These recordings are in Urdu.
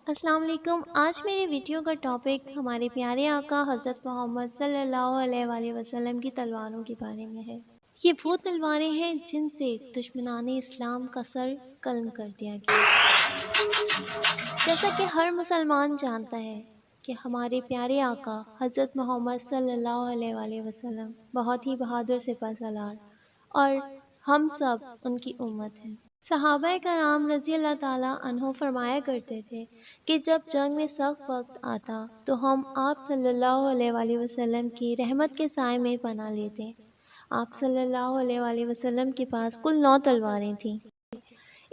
السلام علیکم۔ آج میری ویڈیو کا ٹاپک ہمارے پیارے آقا حضرت محمد صلی اللہ علیہ وآلہ وسلم کی تلواروں کے بارے میں ہے۔ یہ وہ تلواریں ہیں جن سے دشمنان اسلام کا سر قلم کر دیا گیا۔ جیسا کہ ہر مسلمان جانتا ہے کہ ہمارے پیارے آقا حضرت محمد صلی اللہ علیہ وآلہ وسلم بہت ہی بہادر سپہ سالار اور ہم سب ان کی امت ہیں۔ صحابہ کرام رضی اللہ تعالیٰ عنہ فرمایا کرتے تھے کہ جب جنگ میں سخت وقت آتا تو ہم آپ صلی اللہ علیہ وآلہ وسلم کی رحمت کے سائے میں پناہ لیتے۔ آپ صلی اللہ علیہ وآلہ وسلم کے پاس کل 9 تلواریں تھیں۔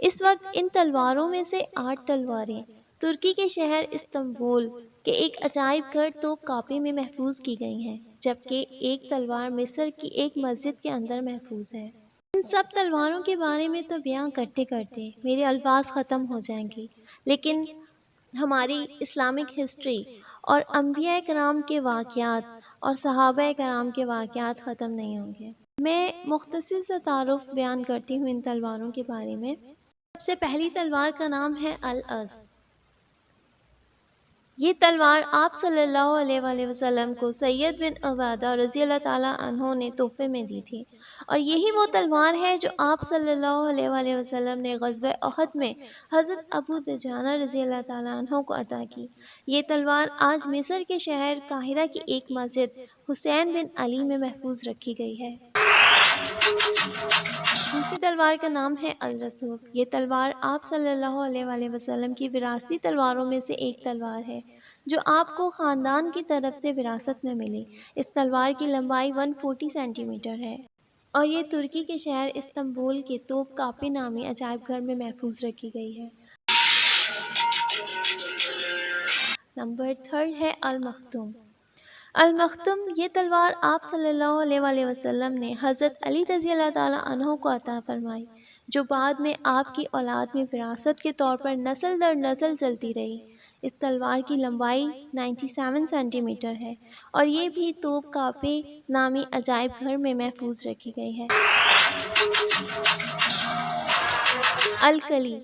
اس وقت ان تلواروں میں سے 8 تلواریں ترکی کے شہر استنبول کے ایک عجائب گھر توپ کاپی میں محفوظ کی گئی ہیں، جبکہ ایک تلوار مصر کی ایک مسجد کے اندر محفوظ ہے۔ ان سب تلواروں کے بارے میں تو بیان کرتے کرتے میرے الفاظ ختم ہو جائیں گے، لیکن ہماری اسلامک ہسٹری اور انبیاء کرام کے واقعات اور صحابہ کرام کے واقعات ختم نہیں ہوں گے۔ میں مختصر سا تعارف بیان کرتی ہوں ان تلواروں کے بارے میں۔ سب سے پہلی تلوار کا نام ہے العز۔ یہ تلوار آپ صلی اللہ علیہ وآلہ وسلم کو سید بن عبادہ رضی اللہ تعالیٰ عنہ نے تحفے میں دی تھی، اور یہی وہ تلوار ہے جو آپ صلی اللہ علیہ وآلہ وسلم نے غزوہ احد میں حضرت ابو دجانہ رضی اللہ تعالیٰ عنہ کو عطا کی۔ یہ تلوار آج مصر کے شہر قاہرہ کی ایک مسجد حسین بن علی میں محفوظ رکھی گئی ہے۔ دوسری تلوار کا نام ہے الرسوخ۔ یہ تلوار آپ صلی اللہ علیہ وآلہ وسلم کی وراثتی تلواروں میں سے ایک تلوار ہے جو آپ کو خاندان کی طرف سے وراثت میں ملی۔ اس تلوار کی لمبائی 140 سینٹی میٹر ہے اور یہ ترکی کے شہر استنبول کے توپ کاپی نامی عجائب گھر میں محفوظ رکھی گئی ہے۔ نمبر 3 ہے المختوم۔ المختوم یہ تلوار آپ صلی اللہ علیہ وآلہ وسلم نے حضرت علی رضی اللہ تعالیٰ عنہ کو عطا فرمائی، جو بعد میں آپ کی اولاد میں وراثت کے طور پر نسل در نسل چلتی رہی۔ اس تلوار کی لمبائی 97 سینٹی میٹر ہے اور یہ بھی توپ کاپی نامی عجائب گھر میں محفوظ رکھی گئی ہے۔ الکلی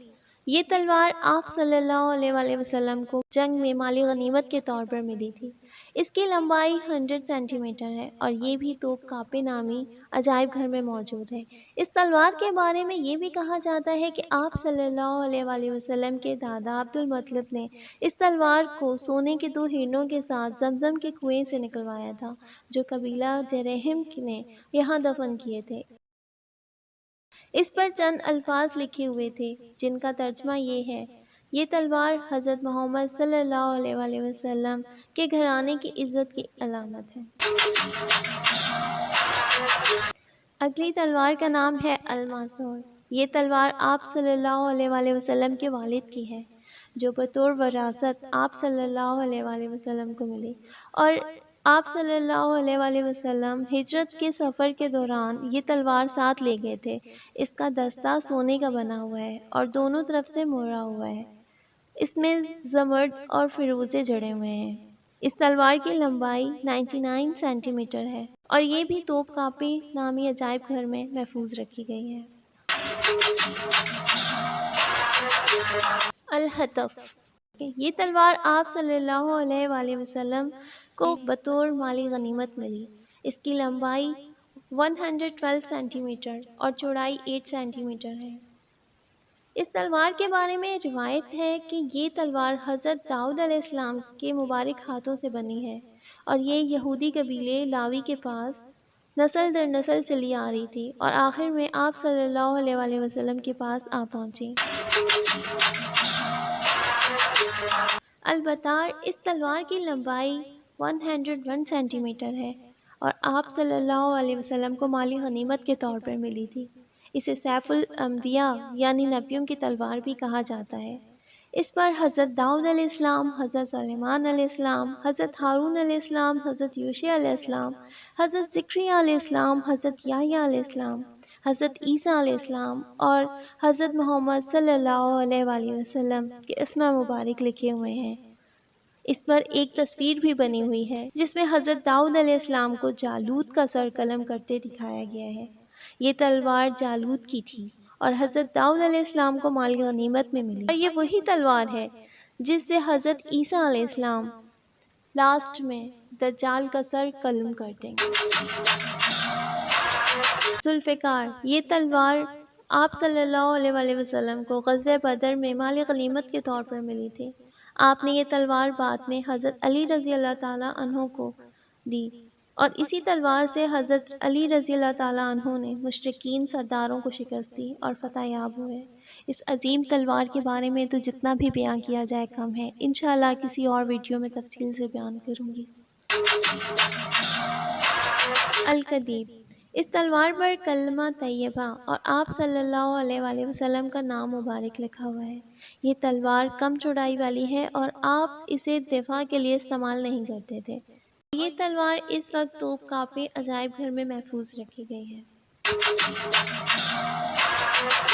یہ تلوار آپ صلی اللہ علیہ وآلہ وسلم کو جنگ میں مالی غنیمت کے طور پر ملی تھی۔ اس کی لمبائی 100 سینٹی میٹر ہے اور یہ بھی توپ کاپی نامی عجائب گھر میں موجود ہے۔ اس تلوار کے بارے میں یہ بھی کہا جاتا ہے کہ آپ صلی اللہ علیہ وآلہ وسلم کے دادا عبد المطلب نے اس تلوار کو سونے کے 2 ہرنوں کے ساتھ زمزم کے کنویں سے نکلوایا تھا، جو قبیلہ جرہم نے یہاں دفن کیے تھے۔ اس پر چند الفاظ لکھے ہوئے تھے جن کا ترجمہ یہ ہے: یہ تلوار حضرت محمد صلی اللہ علیہ وآلہ وسلم کے گھرانے کی عزت کی علامت ہے۔ اگلی تلوار کا نام ہے الماسور۔ یہ تلوار آپ صلی اللہ علیہ وآلہ وسلم کے والد کی ہے، جو بطور وراثت آپ صلی اللہ علیہ وآلہ وسلم کو ملی، اور آپ صلی اللہ علیہ وآلہ وسلم ہجرت کے سفر کے دوران یہ تلوار ساتھ لے گئے تھے۔ اس کا دستہ سونے کا بنا ہوا ہے اور دونوں طرف سے مہرا ہوا ہے۔ اس میں زمرد اور فیروزے جڑے ہوئے ہیں۔ اس تلوار کی لمبائی 99 سینٹی میٹر ہے اور یہ بھی توپ کاپی نامی عجائب گھر میں محفوظ رکھی گئی ہے۔ الحتف یہ تلوار آپ صلی اللہ علیہ وآلہ وسلم کو بطور مالی غنیمت ملی۔ اس کی لمبائی 112 سینٹی میٹر اور چوڑائی 8 سینٹی میٹر ہے۔ اس تلوار کے بارے میں روایت ہے کہ یہ تلوار حضرت داؤد علیہ السلام کے مبارک ہاتھوں سے بنی ہے اور یہ یہودی قبیلے لاوی کے پاس نسل در نسل چلی آ رہی تھی اور آخر میں آپ صلی اللہ علیہ وآلہ وسلم کے پاس آ پہنچی۔ البتار اس تلوار کی لمبائی 101 سینٹی میٹر ہے اور آپ صلی اللہ علیہ وسلم کو مالی غنیمت کے طور پر ملی تھی۔ اسے سیف الانبیاء یعنی نبیوں کی تلوار بھی کہا جاتا ہے۔ اس پر حضرت داؤد علیہ السلام، حضرت سلیمان علیہ السلام، حضرت ہارون علیہ السلام، حضرت یوشع علیہ السلام، حضرت زکریا علیہ السلام، حضرت یحییٰ علیہ السلام، حضرت عیسیٰ علیہ السلام اور حضرت محمد صلی اللہ علیہ وآلہ وسلم کے اسماء مبارک لکھے ہوئے ہیں۔ اس پر ایک تصویر بھی بنی ہوئی ہے جس میں حضرت داؤد علیہ السلام کو جالوت کا سر قلم کرتے دکھایا گیا ہے۔ یہ تلوار جالوت کی تھی اور حضرت داؤد علیہ السلام کو مال غنیمت میں ملی، اور یہ وہی تلوار ہے جس سے حضرت عیسیٰ علیہ السلام لاسٹ میں دجال کا سر قلم کر دیں گے۔ ذوالفقار، یہ تلوار آپ صلی اللہ علیہ وسلم کو غزوہ بدر میں مال غنیمت کے طور پر ملی تھی۔ آپ نے یہ تلوار بعد میں حضرت علی رضی اللہ تعالیٰ عنہ کو دی، اور اسی تلوار سے حضرت علی رضی اللہ تعالیٰ عنہ نے مشرکین سرداروں کو شکست دی اور فتح یاب ہوئے۔ اس عظیم تلوار کے بارے میں تو جتنا بھی بیان کیا جائے کم ہے، انشاءاللہ کسی اور ویڈیو میں تفصیل سے بیان کروں گی۔ القدیب، اس تلوار پر کلمہ طیبہ اور آپ صلی اللہ علیہ وسلم کا نام مبارک لکھا ہوا ہے۔ یہ تلوار کم چوڑائی والی ہے اور آپ اسے دفاع کے لیے استعمال نہیں کرتے تھے۔ یہ تلوار اس وقت توپ کاپے عجائب گھر میں محفوظ رکھی گئی ہے۔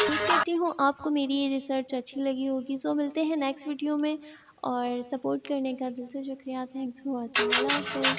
امید کرتی ہوں آپ کو میری یہ ریسرچ اچھی لگی ہوگی۔ سو ملتے ہیں نیکسٹ ویڈیو میں، اور سپورٹ کرنے کا دل سے شکریہ۔ Thanks for watching. اللہ حافظ۔